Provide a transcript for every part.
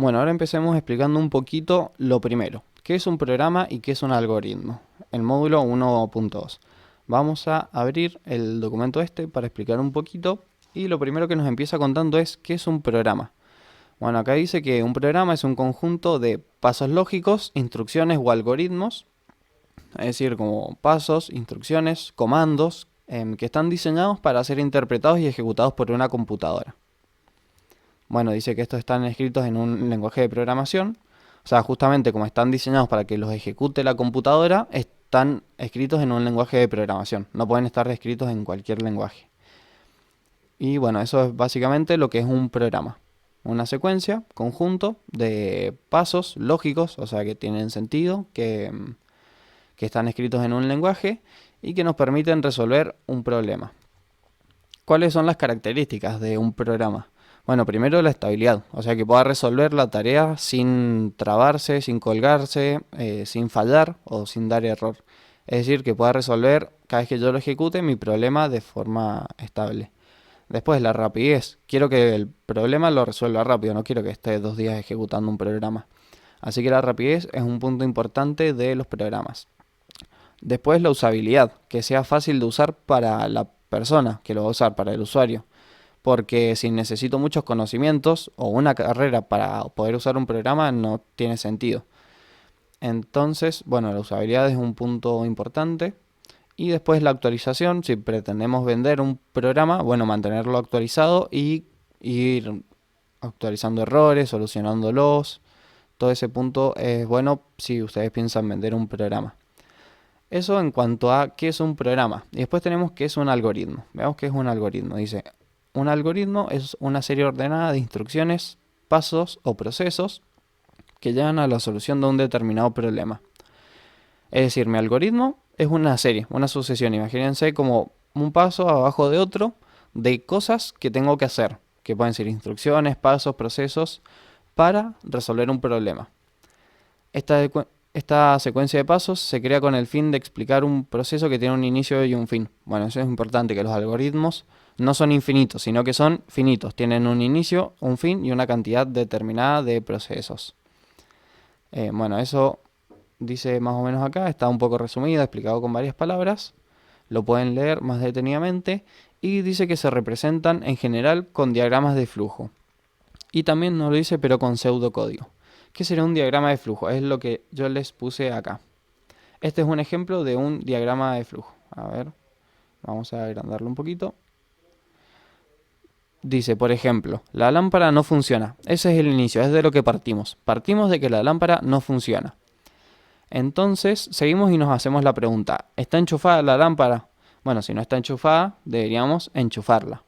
Bueno, ahora empecemos explicando un poquito lo primero. ¿Qué es un programa y qué es un algoritmo? El módulo 1.2. Vamos a abrir el documento este para explicar un poquito. Y lo primero que nos empieza contando es ¿qué es un programa? Bueno, acá dice que un programa es un conjunto de pasos lógicos, instrucciones o algoritmos. Es decir, como pasos, instrucciones, comandos, que están diseñados para ser interpretados y ejecutados por una computadora. Bueno, dice que estos están escritos en un lenguaje de programación. O sea, justamente como están diseñados para que los ejecute la computadora, están escritos en un lenguaje de programación. No pueden estar escritos en cualquier lenguaje. Y bueno, eso es básicamente lo que es un programa. Una secuencia, conjunto de pasos lógicos, o sea, que tienen sentido, que están escritos en un lenguaje y que nos permiten resolver un problema. ¿Cuáles son las características de un programa? Bueno, primero la estabilidad, o sea que pueda resolver la tarea sin trabarse, sin colgarse, sin fallar o sin dar error. Es decir, que pueda resolver cada vez que yo lo ejecute mi problema de forma estable. Después la rapidez. Quiero que el problema lo resuelva rápido, no quiero que esté 2 días ejecutando un programa. Así que la rapidez es un punto importante de los programas. Después la usabilidad, que sea fácil de usar para la persona que lo va a usar, para el usuario. Porque si necesito muchos conocimientos o una carrera para poder usar un programa no tiene sentido. Entonces, bueno, la usabilidad es un punto importante. Y después la actualización, si pretendemos vender un programa, bueno, mantenerlo actualizado y ir actualizando errores, solucionándolos. Todo ese punto es bueno si ustedes piensan vender un programa. Eso en cuanto a qué es un programa. Y después tenemos qué es un algoritmo. Veamos qué es un algoritmo. Dice, un algoritmo es una serie ordenada de instrucciones, pasos o procesos que llevan a la solución de un determinado problema. Es decir, mi algoritmo es una serie, una sucesión. Imagínense como un paso abajo de otro de cosas que tengo que hacer, que pueden ser instrucciones, pasos, procesos, para resolver un problema. Esta, esta secuencia de pasos se crea con el fin de explicar un proceso que tiene un inicio y un fin. Bueno, eso es importante, que los algoritmos no son infinitos, sino que son finitos. Tienen un inicio, un fin y una cantidad determinada de procesos. Bueno, eso dice más o menos acá, está un poco resumido, explicado con varias palabras. Lo pueden leer más detenidamente. Y dice que se representan en general con diagramas de flujo. Y también nos lo dice, pero con pseudocódigo. ¿Qué sería un diagrama de flujo? Es lo que yo les puse acá. Este es un ejemplo de un diagrama de flujo. A ver, vamos a agrandarlo un poquito. Dice, por ejemplo, la lámpara no funciona. Ese es el inicio, es de lo que partimos. Partimos de que la lámpara no funciona. Entonces, seguimos y nos hacemos la pregunta, ¿está enchufada la lámpara? Bueno, si no está enchufada, deberíamos enchufarla.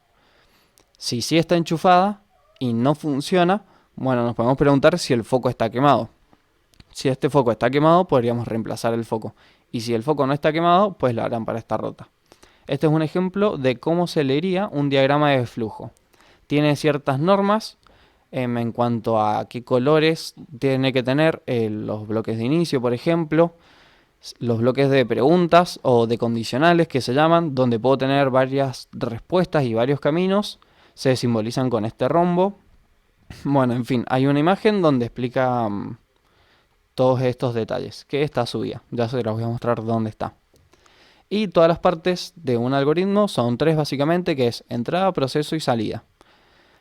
Si sí está enchufada y no funciona, bueno, nos podemos preguntar si el foco está quemado. Si este foco está quemado, podríamos reemplazar el foco. Y si el foco no está quemado, pues la lámpara está rota. Este es un ejemplo de cómo se leería un diagrama de flujo. Tiene ciertas normas en cuanto a qué colores tiene que tener los bloques de inicio, por ejemplo, los bloques de preguntas o de condicionales que se llaman, donde puedo tener varias respuestas y varios caminos, se simbolizan con este rombo. Bueno, en fin, hay una imagen donde explica todos estos detalles, que está subida. Ya se los voy a mostrar dónde está. Y todas las partes de un algoritmo son tres básicamente, que es entrada, proceso y salida.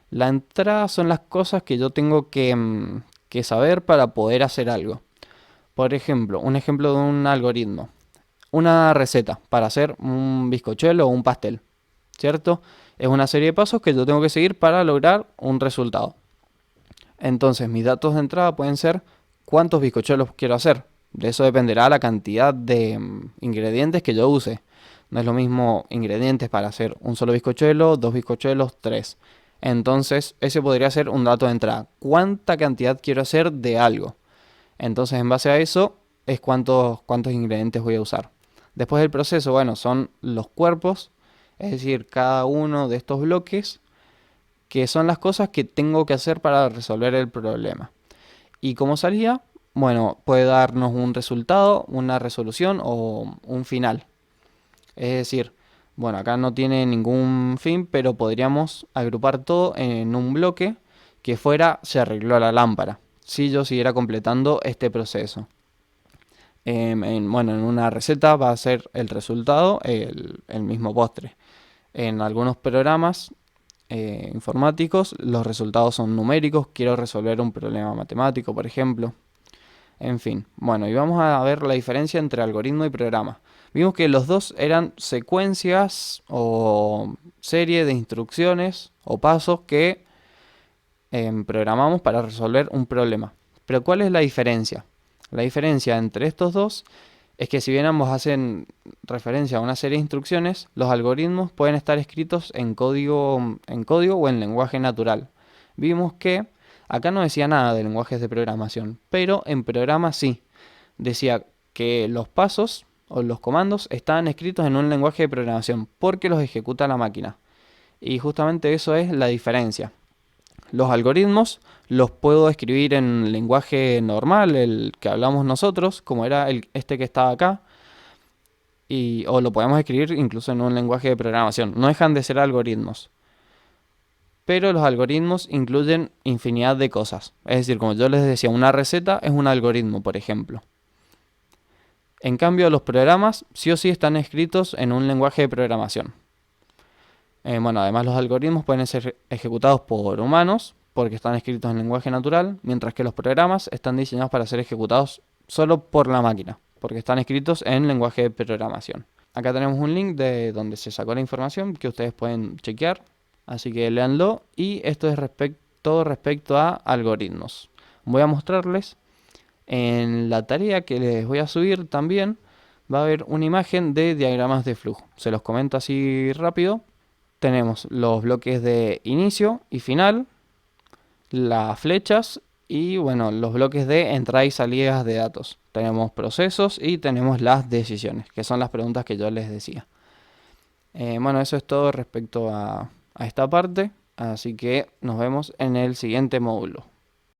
La entrada son las cosas que yo tengo que saber para poder hacer algo. Por ejemplo, un ejemplo de un algoritmo. Una receta para hacer un bizcochuelo o un pastel, ¿cierto? Es una serie de pasos que yo tengo que seguir para lograr un resultado. Entonces, mis datos de entrada pueden ser cuántos bizcochuelos quiero hacer. De eso dependerá la cantidad de ingredientes que yo use. No es lo mismo ingredientes para hacer un solo bizcochuelo, dos bizcochuelos, tres. Entonces, ese podría ser un dato de entrada. ¿Cuánta cantidad quiero hacer de algo? Entonces, en base a eso, es cuántos ingredientes voy a usar. Después del proceso, bueno, son los cuerpos, es decir, cada uno de estos bloques, que son las cosas que tengo que hacer para resolver el problema. Y como salida, bueno, puede darnos un resultado, una resolución o un final. Es decir, bueno, acá no tiene ningún fin, pero podríamos agrupar todo en un bloque que fuera se arregló la lámpara, si yo siguiera completando este proceso. Bueno, en una receta va a ser el resultado el mismo postre. En algunos programas informáticos los resultados son numéricos, quiero resolver un problema matemático, por ejemplo. En fin, bueno, y vamos a ver la diferencia entre algoritmo y programa. Vimos que los dos eran secuencias o serie de instrucciones o pasos que programamos para resolver un problema. Pero ¿cuál es la diferencia? La diferencia entre estos dos es que si bien ambos hacen referencia a una serie de instrucciones, los algoritmos pueden estar escritos en código o en lenguaje natural. Vimos que acá no decía nada de lenguajes de programación, pero en programa sí. Decía que los pasos o los comandos estaban escritos en un lenguaje de programación porque los ejecuta la máquina. Y justamente eso es la diferencia. Los algoritmos los puedo escribir en lenguaje normal, el que hablamos nosotros, como era este que estaba acá, o lo podemos escribir incluso en un lenguaje de programación. No dejan de ser algoritmos. Pero los algoritmos incluyen infinidad de cosas. Es decir, como yo les decía, una receta es un algoritmo, por ejemplo. En cambio, los programas sí o sí están escritos en un lenguaje de programación. Bueno, además los algoritmos pueden ser ejecutados por humanos porque están escritos en lenguaje natural, mientras que los programas están diseñados para ser ejecutados solo por la máquina, porque están escritos en lenguaje de programación. Acá tenemos un link de donde se sacó la información que ustedes pueden chequear, así que léanlo. Y esto es todo respecto a algoritmos. Voy a mostrarles en la tarea que les voy a subir también. Va a haber una imagen de diagramas de flujo. Se los comento así rápido. Tenemos los bloques de inicio y final, las flechas y bueno, los bloques de entrada y salidas de datos. Tenemos procesos y tenemos las decisiones, que son las preguntas que yo les decía. Bueno, eso es todo respecto a esta parte, así que nos vemos en el siguiente módulo.